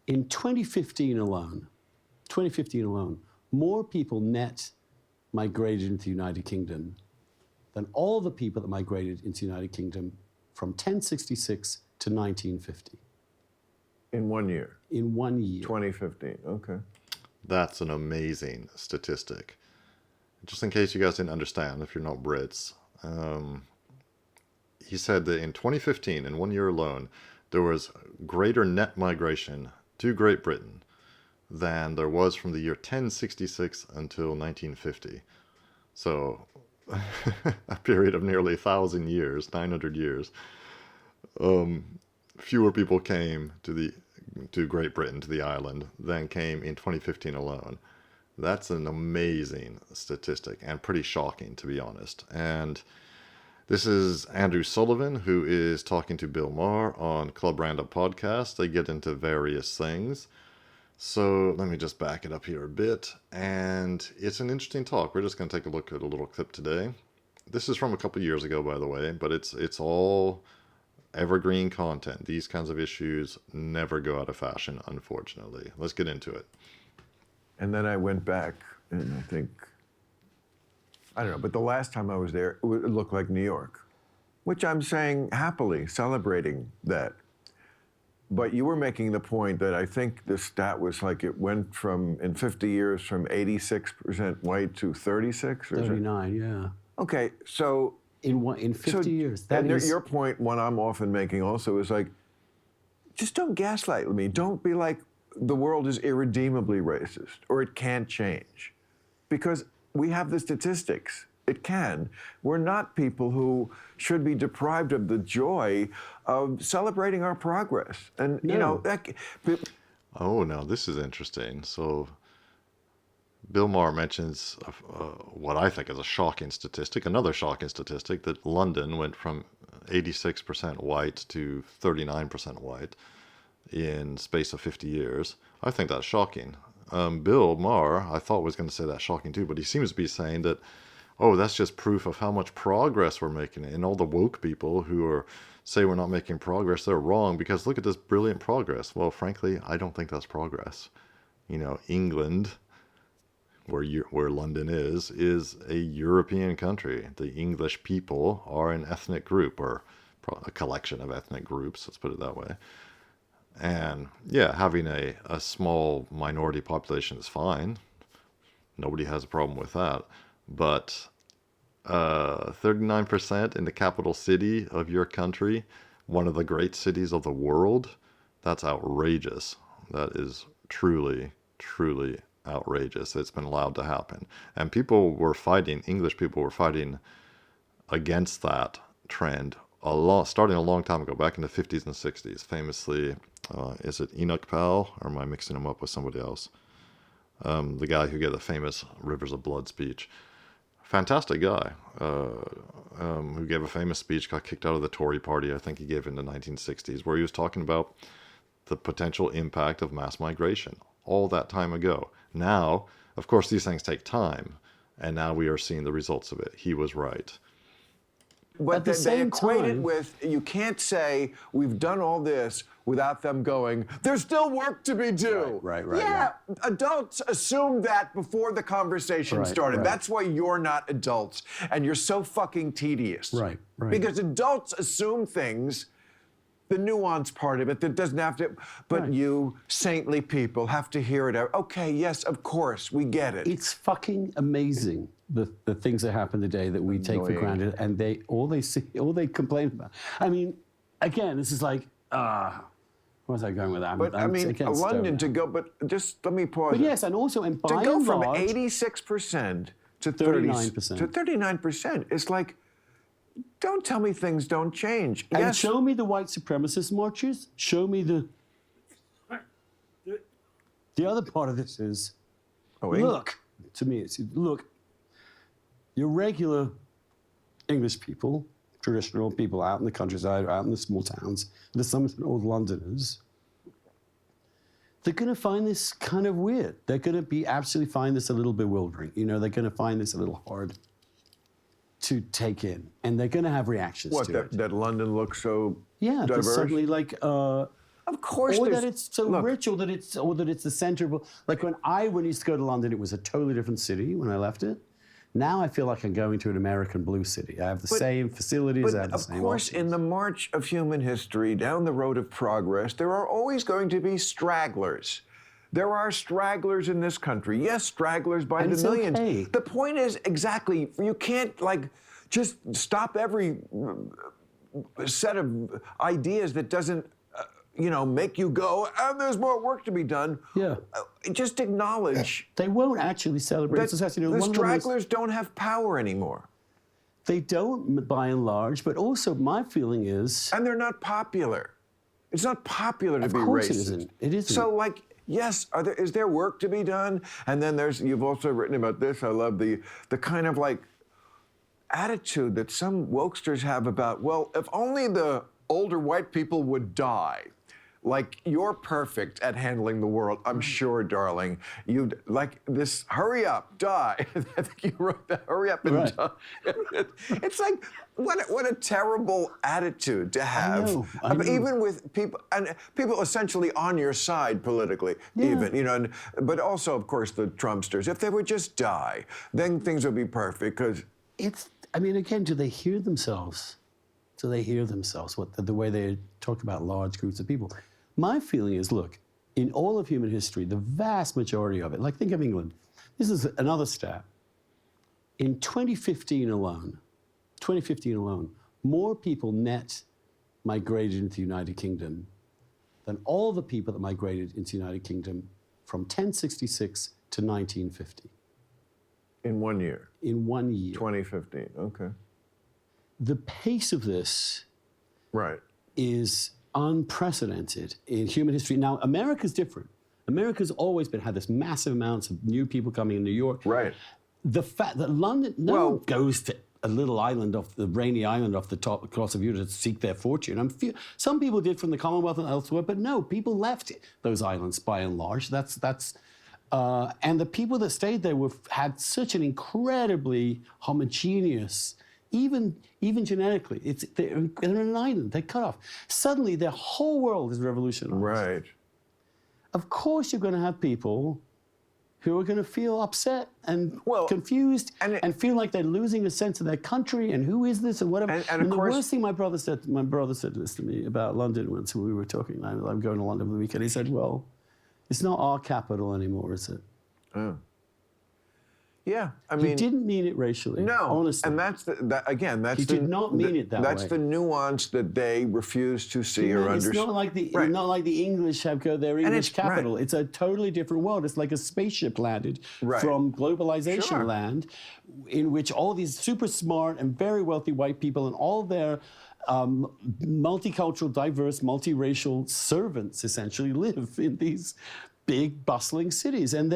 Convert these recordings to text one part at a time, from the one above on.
In 2015 alone, more people net migrated into the United Kingdom than all the people that migrated into the United Kingdom from 1066 to 1950. In 1 year? In 1 year. 2015, okay. That's an amazing statistic. Just in case you guys didn't understand, if you're not Brits, he said that in 2015, in 1 year alone, there was greater net migration to Great Britain than there was from the year 1066 until 1950. So a period of nearly 1,000 years, 900 years. Fewer people came to Great Britain, to the island, than came in 2015 alone. That's an amazing statistic and pretty shocking, to be honest. And this is Andrew Sullivan, who is talking to Bill Maher on Club Roundup Podcast. They get into various things. So let me just back it up here a bit. And it's an interesting talk. We're just going to take a look at a little clip today. This is from a couple years ago, by the way, but it's all evergreen content. These kinds of issues never go out of fashion, unfortunately. Let's get into it. And then I went back, and I think, I don't know, but the last time I was there, it looked like New York, which I'm saying happily, celebrating that. But you were making the point that I think the stat was like it went from, in 50 years, from 86% white to 36? Or 39, yeah. Okay, so... In 50 years. That and is... your point, one I'm often making also, is like, just don't gaslight me. Don't be like, the world is irredeemably racist, or it can't change. Because we have the statistics. It can. We're not people who should be deprived of the joy of celebrating our progress. And, No. you know, that... Oh, now this is interesting. So Bill Maher mentions what I think is a shocking statistic, another shocking statistic, that London went from 86% white to 39% white in space of 50 years. I think that's shocking. Bill Maher, I thought was going to say that's shocking too, but he seems to be saying that, oh, that's just proof of how much progress we're making. And all the woke people who say we're not making progress, they're wrong, because look at this brilliant progress. Well, frankly, I don't think that's progress. You know, England, where London is a European country. The English people are an ethnic group, or a collection of ethnic groups, let's put it that way. And yeah, having a small minority population is fine. Nobody has a problem with that. But 39% in the capital city of your country, one of the great cities of the world, that's outrageous. That is truly, truly outrageous. It's been allowed to happen. And English people were fighting against that trend starting a long time ago, back in the 50s and 60s. Famously, is it Enoch Powell, or am I mixing him up with somebody else? The guy who gave the famous Rivers of Blood speech. Fantastic guy, who gave a famous speech, got kicked out of the Tory party, I think he gave in the 1960s, where he was talking about the potential impact of mass migration all that time ago. Now, of course, these things take time, and now we are seeing the results of it. He was right. But they equate it time, with, you can't say, we've done all this without them going, there's still work to be due. Right. Yeah, adults assumed that before the conversation started. Right. That's why you're not adults, and you're so fucking tedious. Right. Because adults assume things, the nuance part of it, that doesn't have to, but you saintly people have to hear it out. Okay, yes, of course, we get it. It's fucking amazing, the things that happen today that we take for granted, and all they complain about. I mean, again, this is like, where was I going with that? But I mean, London to go, but just let me pause. But yes, and also, and by to go and from large, 86% to 39%. To 39%, it's like, don't tell me things don't change. And yes. show me the white supremacist marches. Show me the other part of this is, look, to me, it's, look, your regular English people, traditional people out in the countryside, out in the small towns, the some old Londoners, they're going to find this kind of weird. They're going to be absolutely find this a little bewildering. You know, they're going to find this a little hard to take in, and they're going to have reactions to it. That London looks so diverse? diverse? Suddenly, like, Of course, or there's- that it's so look. rich, or that it's the center of. Like when I used to go to London, it was a totally different city when I left it. Now I feel like I'm going to an American blue city. I have the same facilities. I have the But same of course, options. in the march of human history down the road of progress, there are always going to be stragglers. There are stragglers in this country. Yes, stragglers by And the it's millions. okay. The point is exactly, you can't like just stop every set of ideas that doesn't, make you go, and there's more work to be done. Yeah. Just acknowledge They won't actually celebrate that success. the One of the most- stragglers don't have power anymore. They don't, by and large. But also, my feeling is, And they're not popular. It's not popular to be racist. Of course it isn't. It isn't. So, like, yes, is there work to be done? And then you've also written about this. I love the kind of like attitude that some wokesters have about, well, if only the older white people would die. Like, you're perfect at handling the world, I'm sure, darling. You'd like this, hurry up, die. I think you wrote that, hurry up and Right. die. It's like, what a terrible attitude to have. I know. Even with people, and people essentially on your side politically, even, but also, of course, the Trumpsters. If they would just die, then things would be perfect, because again, do they hear themselves? Do they hear themselves? The way they talk about large groups of people? My feeling is, look, in all of human history, the vast majority of it, like think of England. This is another stat. In 2015 alone, more people net migrated into the United Kingdom than all the people that migrated into the United Kingdom from 1066 to 1950. in 1 year, In 1 year. 2015, okay. The pace of this Right. is unprecedented in human history. Now, America's different. America's always had this massive amounts of new people coming in New York. Right. The fact that London, no one goes to a little island off the rainy island off the top across of Utah to seek their fortune. Some people did from the Commonwealth and elsewhere, but no, people left those islands by and large. And the people that stayed there had such an incredibly homogeneous, even genetically, they're on an island, they're cut off. Suddenly, their whole world is revolutionized. Right. Of course, you're going to have people who are going to feel upset and confused and feel like they're losing a sense of their country and who is this and whatever. And of the course, worst thing my brother said this to me about London once we were talking. I'm going to London for the weekend. He said, "Well, it's not our capital anymore, is it?" Oh. Yeah, He didn't mean it racially. No, honestly. and that's He did not mean it that That's way. the nuance that they refuse to see or understand. It's not like the English have their English capital. right. It's a totally different world. It's like a spaceship landed Right. from globalization Sure. land, in which all these super smart and very wealthy white people and all their multicultural, diverse, multiracial servants essentially live in these big, bustling cities, and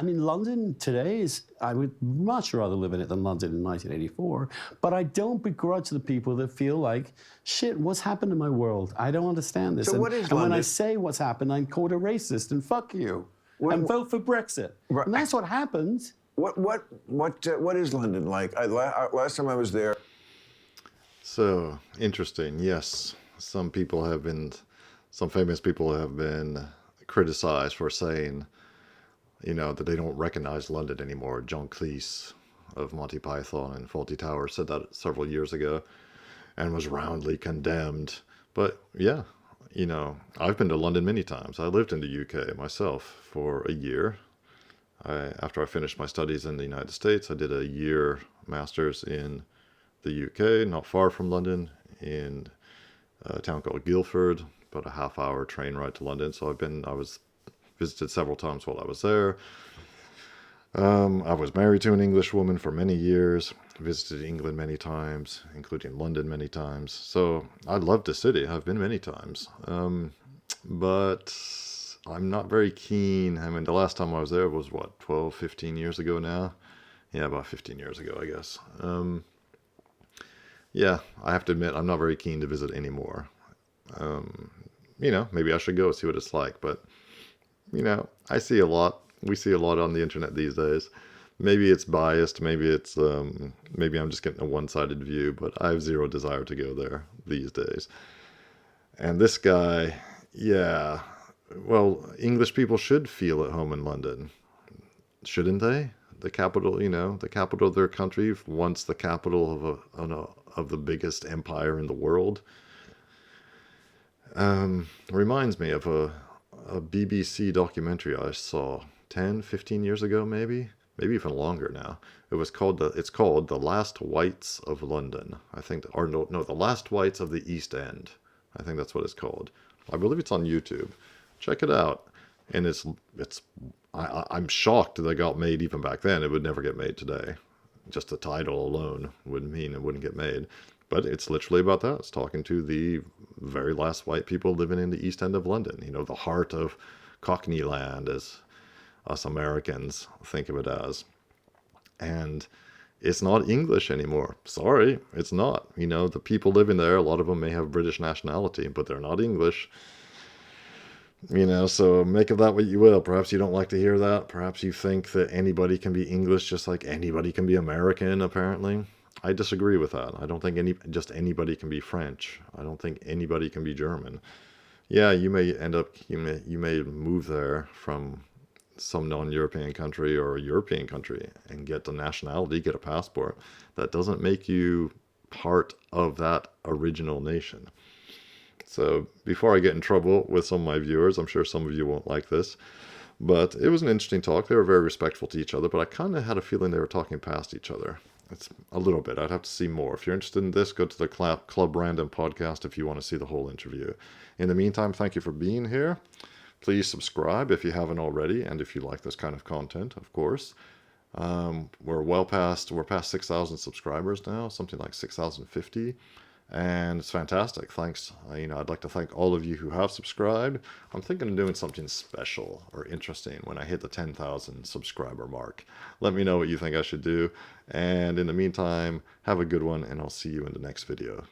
London today I would much rather live in it than London in 1984, but I don't begrudge the people that feel like, shit, what's happened to my world? I don't understand this. So what is London? When I say what's happened, I'm called a racist and fuck you. And vote for Brexit. Right. And that's what happens. What is London like? Last time I was there. So interesting. Yes, some famous people have been criticized for saying, that they don't recognize London anymore. John Cleese of Monty Python and Fawlty Towers said that several years ago and was roundly condemned. But yeah, I've been to London many times. I lived in the UK myself for a year. After I finished my studies in the United States, I did a year master's in the UK, not far from London, in a town called Guildford, about a half-hour train ride to London. So I was visited several times while I was there. I was married to an English woman for many years, visited England many times, including London many times. So I love the city. I've been many times. But I'm not very keen. The last time I was there was, 12, 15 years ago now? Yeah, about 15 years ago, I guess. Yeah, I have to admit, I'm not very keen to visit anymore. Maybe I should go see what it's like, but I see a lot. We see a lot on the internet these days. Maybe it's biased. Maybe I'm just getting a one-sided view, but I have zero desire to go there these days. And this guy, yeah, well, English people should feel at home in London, shouldn't they? The capital, the capital of their country, once the capital of the biggest empire in the world. Reminds me of a BBC documentary I saw 10, 15 years ago, maybe even longer now. It's called The Last Whites of London. I think, or no, The Last Whites of the East End. I think that's what it's called. I believe it's on YouTube. Check it out. And I'm shocked that it got made even back then. It would never get made today. Just the title alone would mean it wouldn't get made. But it's literally about that. It's talking to the very last white people living in the East End of London. The heart of Cockney land, as us Americans think of it as. And it's not English anymore. Sorry, it's not. The people living there, a lot of them may have British nationality, but they're not English. So make of that what you will. Perhaps you don't like to hear that. Perhaps you think that anybody can be English just like anybody can be American, apparently. I disagree with that. I don't think anybody can be French. I don't think anybody can be German. Yeah, you may move there from some non-European country or a European country and get the nationality, get a passport. That doesn't make you part of that original nation. So before I get in trouble with some of my viewers, I'm sure some of you won't like this, but it was an interesting talk. They were very respectful to each other, but I kind of had a feeling they were talking past each other. It's a little bit. I'd have to see more. If you're interested in this, go to the Club Random podcast if you want to see the whole interview. In the meantime, thank you for being here. Please subscribe if you haven't already, and if you like this kind of content, of course. We're past 6,000 subscribers now, something like 6,050. And it's fantastic. Thanks. I'd like to thank all of you who have subscribed. I'm thinking of doing something special or interesting when I hit the 10,000 subscriber mark. Let me know what you think I should do. And in the meantime, have a good one, and I'll see you in the next video.